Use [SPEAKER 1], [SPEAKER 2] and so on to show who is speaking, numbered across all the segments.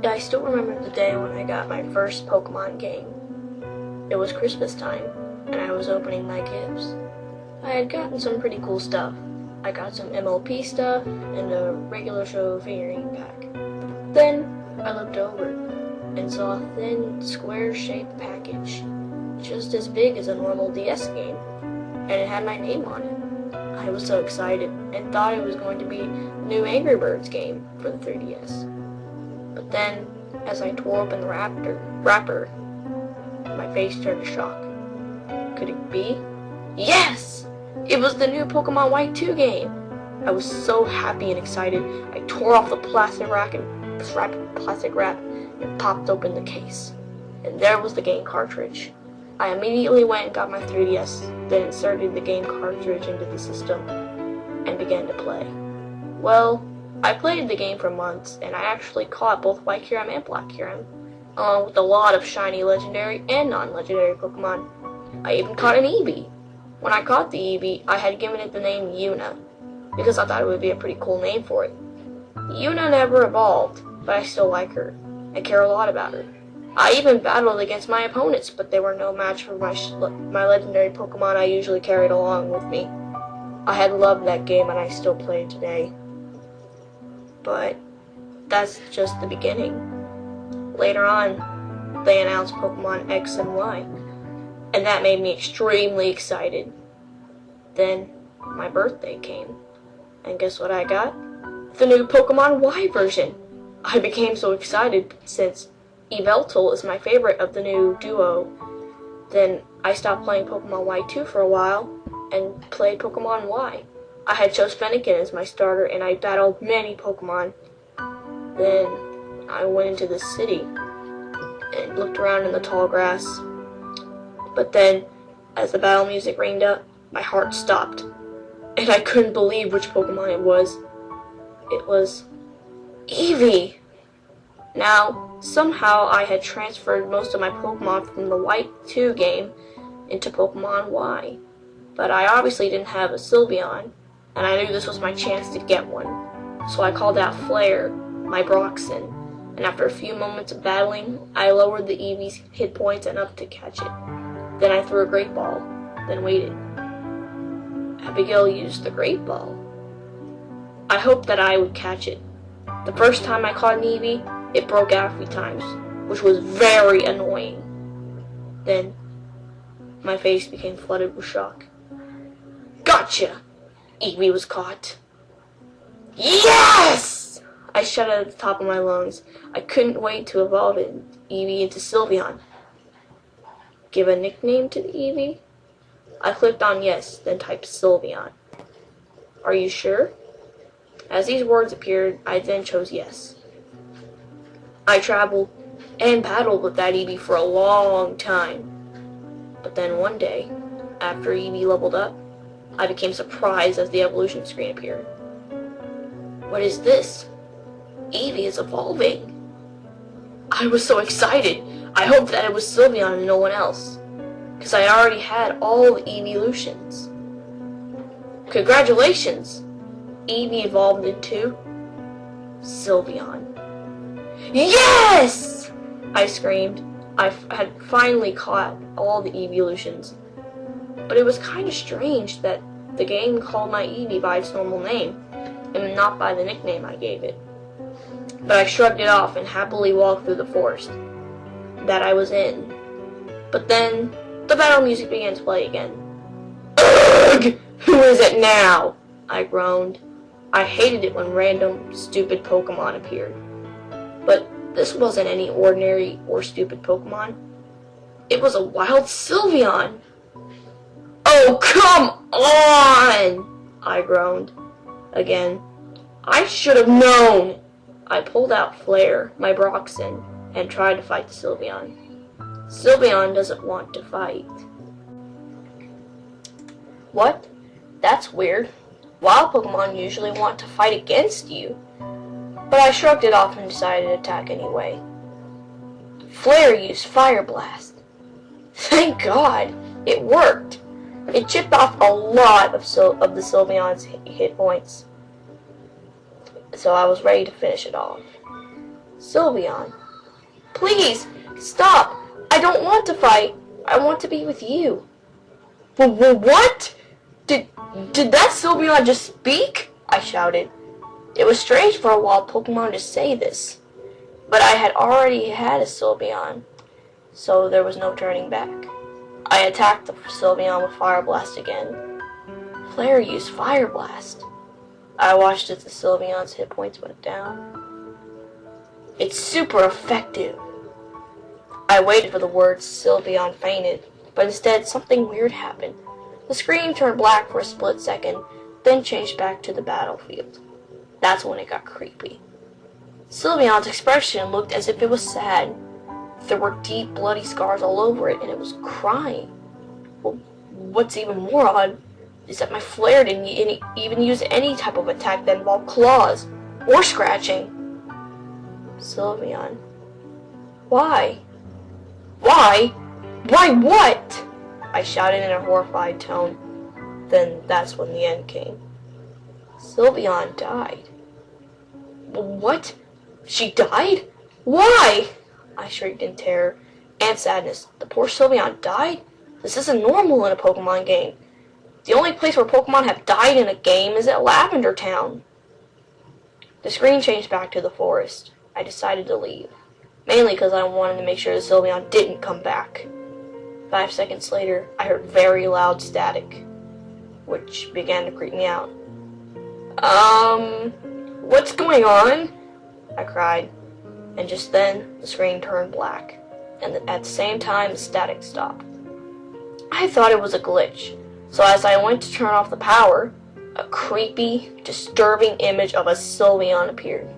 [SPEAKER 1] I still remember the day when I got my first Pokemon game. It was Christmas time, and I was opening my gifts. I had gotten some pretty cool stuff. I got some MLP stuff and a regular show figurine pack. Then I looked over and saw a thin, square-shaped package, just as big as a normal DS game, and it had my name on it. I was so excited and thought it was going to be the new Angry Birds game for the 3DS. But then, as I tore open the wrapper, my face turned to shock. Could it be? Yes! It was the new Pokemon White 2 game! I was so happy and excited, I tore off the plastic wrap and popped open the case. And there was the game cartridge. I immediately went and got my 3DS, then inserted the game cartridge into the system, and began to play. Well, I played the game for months, and I actually caught both White Kyurem and Black Kyurem, along with a lot of shiny legendary and non-legendary Pokemon. I even caught an Eevee. When I caught the Eevee, I had given it the name Yuna, because I thought it would be a pretty cool name for it. Yuna never evolved, but I still like her. I care a lot about her. I even battled against my opponents, but they were no match for my legendary Pokemon I usually carried along with me. I had loved that game, and I still play it today. But that's just the beginning. Later on, they announced Pokemon X and Y, and that made me extremely excited. Then my birthday came, and guess what I got? The new Pokemon Y version. I became so excited since Yveltal is my favorite of the new duo. Then I stopped playing Pokemon Y2 for a while and played Pokemon Y. I had chose Fennekin as my starter, and I battled many Pokemon. Then I went into the city and looked around in the tall grass. But then, as the battle music rang up, my heart stopped, and I couldn't believe which Pokemon it was. It was Eevee! Now, somehow I had transferred most of my Pokemon from the White 2 game into Pokemon Y. But I obviously didn't have a Sylveon, and I knew this was my chance to get one. So I called out Flare, my Broxen, and after a few moments of battling, I lowered the Eevee's hit points enough to catch it. Then I threw a Great Ball, then waited. Abigail used the Great Ball. I hoped that I would catch it. The first time I caught an Eevee, it broke out a few times, which was very annoying. Then, my face became flooded with shock. Gotcha! Eevee was caught. Yes! I shouted at the top of my lungs. I couldn't wait to evolve Eevee into Sylveon. Give a nickname to the Eevee? I clicked on yes, then typed Sylveon. Are you sure? As these words appeared, I then chose yes. I traveled and battled with that Eevee for a long time. But then one day, after Eevee leveled up, I became surprised as the evolution screen appeared. What is this? Eevee is evolving. I was so excited. I hoped that it was Sylveon and no one else, because I already had all the evolutions. Congratulations! Eevee evolved into Sylveon. Yes! I screamed. I had finally caught all the evolutions. But it was kind of strange that the game called my Eevee by its normal name, and not by the nickname I gave it. But I shrugged it off and happily walked through the forest that I was in. But then, the battle music began to play again. Ugh! Who is it now? I groaned. I hated it when random, stupid Pokemon appeared. But this wasn't any ordinary or stupid Pokemon. It was a wild Sylveon! Oh, come on! I groaned. Again. I should have known! I pulled out Flare, my Broxen, and tried to fight the Sylveon. Sylveon doesn't want to fight. What? That's weird. Wild Pokemon usually want to fight against you. But I shrugged it off and decided to attack anyway. Flare used Fire Blast. Thank God! It worked! It chipped off a lot of the Sylveon's hit points. So I was ready to finish it off. Sylveon, please, stop! I don't want to fight. I want to be with you. What? Did that Sylveon just speak? I shouted. It was strange for a wild Pokemon to say this, but I had already had a Sylveon, so there was no turning back. I attacked the Sylveon with Fire Blast again. Flare used Fire Blast. I watched as the Sylveon's hit points went down. It's super effective. I waited for the words Sylveon fainted, but instead something weird happened. The screen turned black for a split second, then changed back to the battlefield. That's when it got creepy. Sylveon's expression looked as if it was sad. There were deep, bloody scars all over it, and it was crying. Well, what's even more odd is that my flare didn't even use any type of attack that involved claws or scratching. Sylveon. Why? Why? Why what? I shouted in a horrified tone. Then that's when the end came. Sylveon died. What? She died? Why? I shrieked in terror and sadness. The poor Sylveon died? This isn't normal in a Pokemon game. The only place where Pokemon have died in a game is at Lavender Town. The screen changed back to the forest. I decided to leave, mainly because I wanted to make sure the Sylveon didn't come back. 5 seconds later, I heard very loud static, which began to creep me out. What's going on? I cried, and just then, the screen turned black, and at the same time, the static stopped. I thought it was a glitch, so as I went to turn off the power, a creepy, disturbing image of a Sylveon appeared.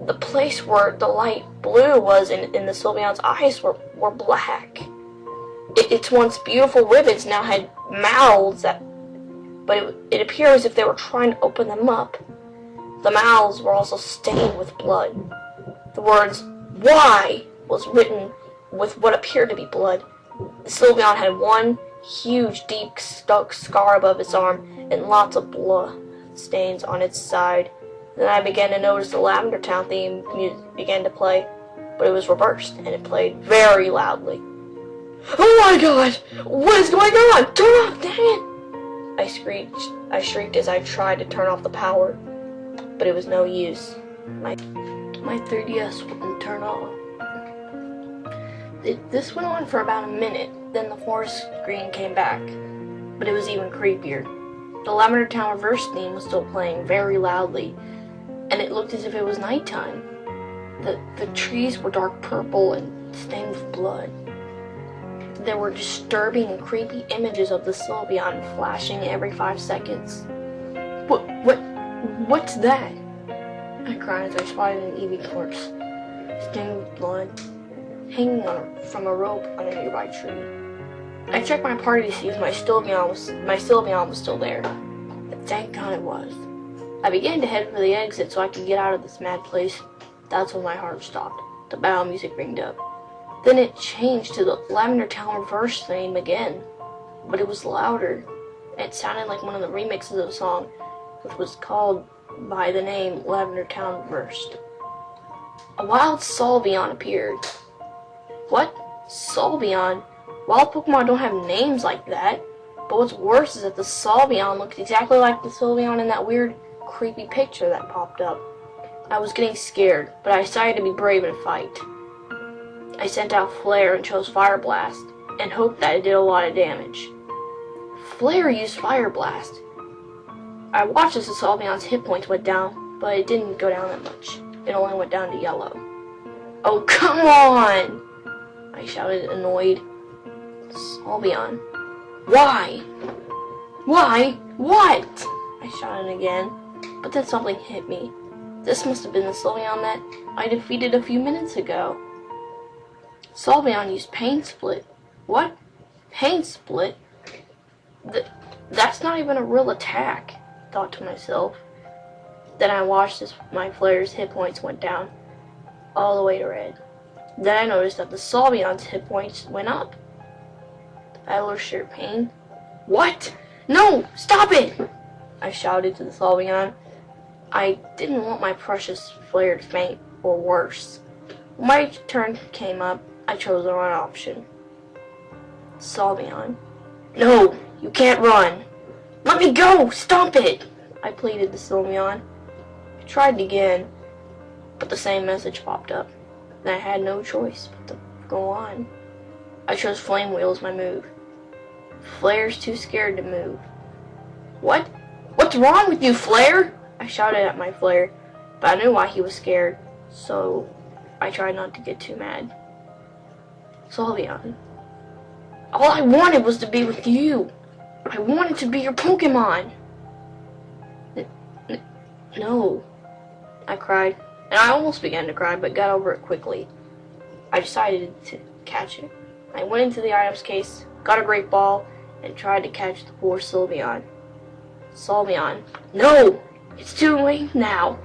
[SPEAKER 1] The place where the light blue was in the Sylveon's eyes were black. Its once beautiful ribbons now had mouths but it appeared as if they were trying to open them up. The mouths were also stained with blood. The words, "Why?" was written with what appeared to be blood. The Sylveon had one huge, deep, stuck scar above its arm and lots of blood stains on its side. Then I began to notice the Lavender Town theme music began to play, but it was reversed, and it played very loudly. Oh my god! What is going on? Turn off, dang it! I shrieked as I tried to turn off the power, but it was no use. My 3DS wouldn't turn off. This went on for about a minute, then the forest screen came back, but it was even creepier. The Lavender Town reverse theme was still playing very loudly, and it looked as if it was nighttime. The trees were dark purple and stained with blood. There were disturbing and creepy images of the Sylveon flashing every 5 seconds. What's that? I cried as I spotted an Eevee corpse, stained with blood, hanging from a rope on a nearby tree. I checked my party to see if my Sylveon was still there, but thank God it was. I began to head for the exit so I could get out of this mad place. That's when my heart stopped. The battle music ringed up. Then it changed to the Lavender Town reverse theme again, but it was louder. It sounded like one of the remixes of a song, which was called by the name Lavender Town Reversed. A wild Sylveon appeared. What? Sylveon? Wild Pokemon don't have names like that. But what's worse is that the Sylveon looked exactly like the Sylveon in that weird, creepy picture that popped up. I was getting scared, but I decided to be brave and fight. I sent out Flare and chose Fire Blast, and hoped that it did a lot of damage. Flare used Fire Blast. I watched as the Sylveon's hit points went down, but it didn't go down that much. It only went down to yellow. Oh, come on! I shouted, annoyed. Sylveon. Why? Why? What? I shouted again, but then something hit me. This must have been the Sylveon that I defeated a few minutes ago. Sylveon used Pain Split. What? Pain Split? That's not even a real attack, I thought to myself. Then I watched as my Flare's hit points went down, all the way to red. Then I noticed that the Sylveon's hit points went up. The battler shared pain. What? No! Stop it! I shouted to the Sylveon. I didn't want my precious Flare to faint, or worse. When my turn came up, I chose the wrong option. SOLVEON. No, you can't run. Let me go! Stop it! I pleaded to SOLVEON. I tried again, but the same message popped up, and I had no choice but to go on. I chose Flame Wheel as my move. Flare's too scared to move. What? What's wrong with you, Flare? I shouted at my Flare, but I knew why he was scared, so I tried not to get too mad. SOLVEON. All I wanted was to be with you. I wanted to be your Pokemon. No, I cried, and I almost began to cry, but got over it quickly. I decided to catch it. I went into the items case, got a great ball, and tried to catch the poor SOLVEON. SOLVEON. No! It's too late now.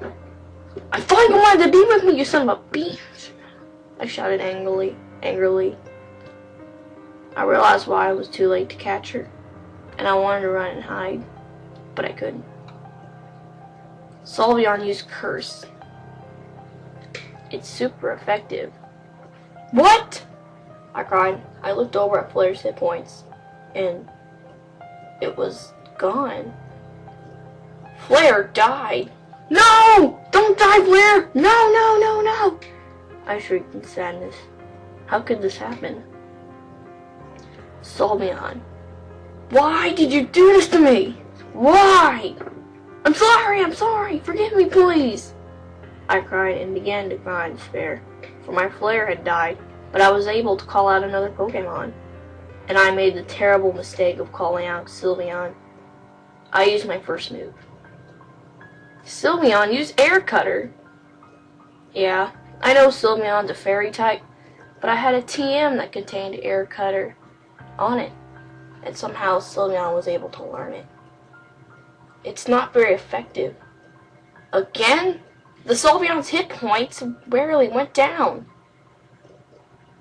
[SPEAKER 1] I thought you wanted to be with me, you son of a bitch! I shouted angrily. I realized why I was too late to catch her, and I wanted to run and hide, but I couldn't. SOLVEON used Curse. It's super effective. What? I cried. I looked over at Flare's hit points, and it was gone. Flare died. No! Don't die, Flare! No! I shrieked in sadness. How could this happen? SOLVEON. Why did you do this to me? Why? I'm sorry, forgive me, please. I cried and began to cry in despair, for my Flare had died, but I was able to call out another Pokemon, and I made the terrible mistake of calling out SOLVEON. I used my first move. SOLVEON used Air Cutter. Yeah, I know SOLVEON's a fairy type, but I had a TM that contained Air Cutter on it, and somehow SOLVEON was able to learn it. It's not very effective. Again? The SOLVEON's hit points barely went down.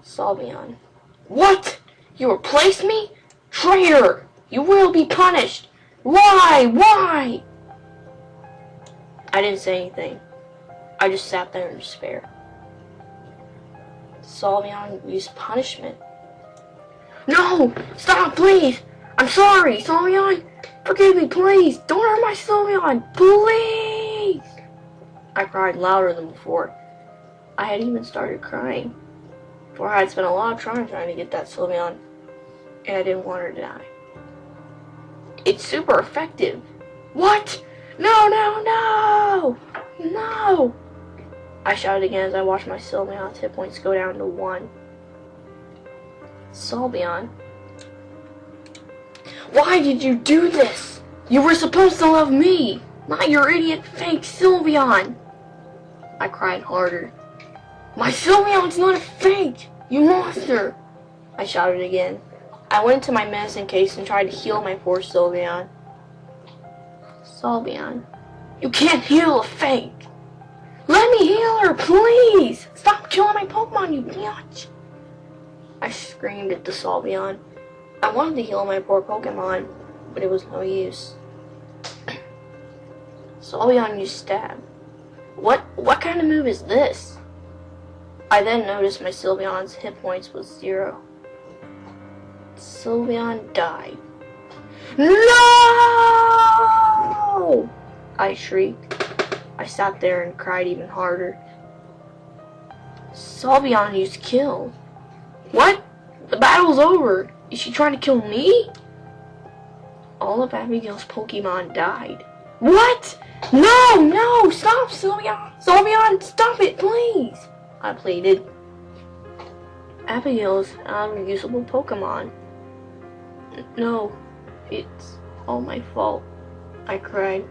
[SPEAKER 1] SOLVEON. What? You replaced me? Traitor! You will be punished! Why? I didn't say anything. I just sat there in despair. SOLVEON used punishment. No! Stop, please! I'm sorry, SOLVEON! Forgive me, please! Don't hurt my SOLVEON! Please! I cried louder than before. I had even started crying, for I had spent a lot of time trying to get that SOLVEON, and I didn't want her to die. It's super effective. What? No! I shouted again as I watched my SOLVEON's hit points go down to 1. SOLVEON. Why did you do this? You were supposed to love me, not your idiot fake SOLVEON. I cried harder. My SOLVEON's not a fake, you monster! I shouted again. I went into my medicine case and tried to heal my poor SOLVEON. SOLVEON. You can't heal a fake! Let me heal her, please! Stop killing my Pokemon, you bitch! I screamed at the SOLVEON. I wanted to heal my poor Pokemon, but it was no use. SOLVEON used Stab. What kind of move is this? I then noticed my SOLVEON's hit points was 0. SOLVEON died. No! I shrieked. I sat there and cried even harder. SOLVEON used Kill. What? The battle's over. Is she trying to kill me? All of Abigail's Pokemon died. What? No! Stop, SOLVEON! SOLVEON, stop it, please! I pleaded. Abigail is an unusable Pokemon. No, it's all my fault. I cried.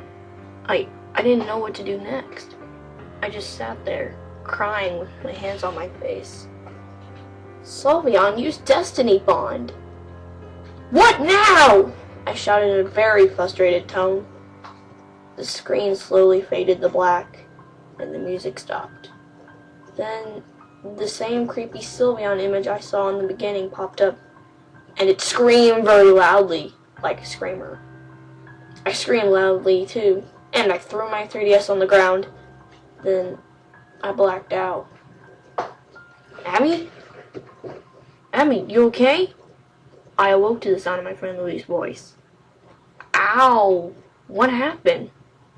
[SPEAKER 1] I didn't know what to do next. I just sat there, crying with my hands on my face. SOLVEON used Destiny Bond. What now? I shouted in a very frustrated tone. The screen slowly faded to black, and the music stopped. Then, the same creepy SOLVEON image I saw in the beginning popped up, and it screamed very loudly, like a screamer. I screamed loudly, too, and I threw my 3DS on the ground. Then, I blacked out. Abby? Abby, you okay? I awoke to the sound of my friend Louie's voice. Ow! What happened?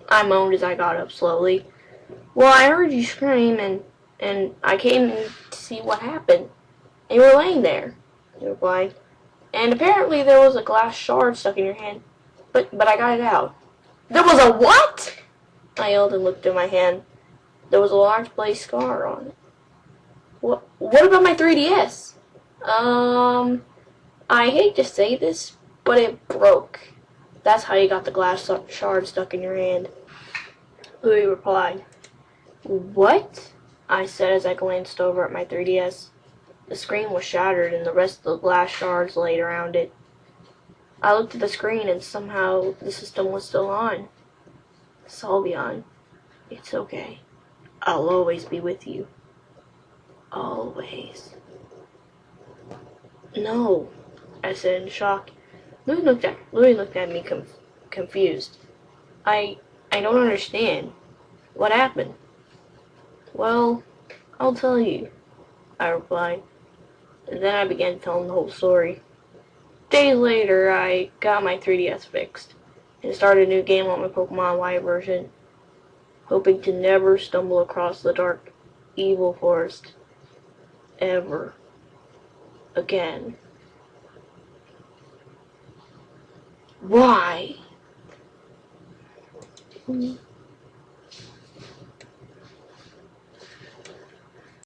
[SPEAKER 1] I moaned as I got up slowly. Well, I heard you scream and I came to see what happened. And you were laying there, he replied. And apparently there was a glass shard stuck in your hand. But I got it out. There was a what? I yelled and looked at my hand. There was a large blaze scar on it. What about my 3DS? I hate to say this, but it broke. That's how you got the glass shard stuck in your hand. Louis replied. What? I said as I glanced over at my 3DS. The screen was shattered and the rest of the glass shards laid around it. I looked at the screen and somehow the system was still on. SOLVEON, it's okay. I'll always be with you. Always. No, I said in shock. Louis looked at me confused. I don't understand. What happened? Well, I'll tell you, I replied. And then I began telling the whole story. Days later, I got my 3DS fixed and started a new game on my Pokemon Y version, hoping to never stumble across the dark, evil forest ever again. Why?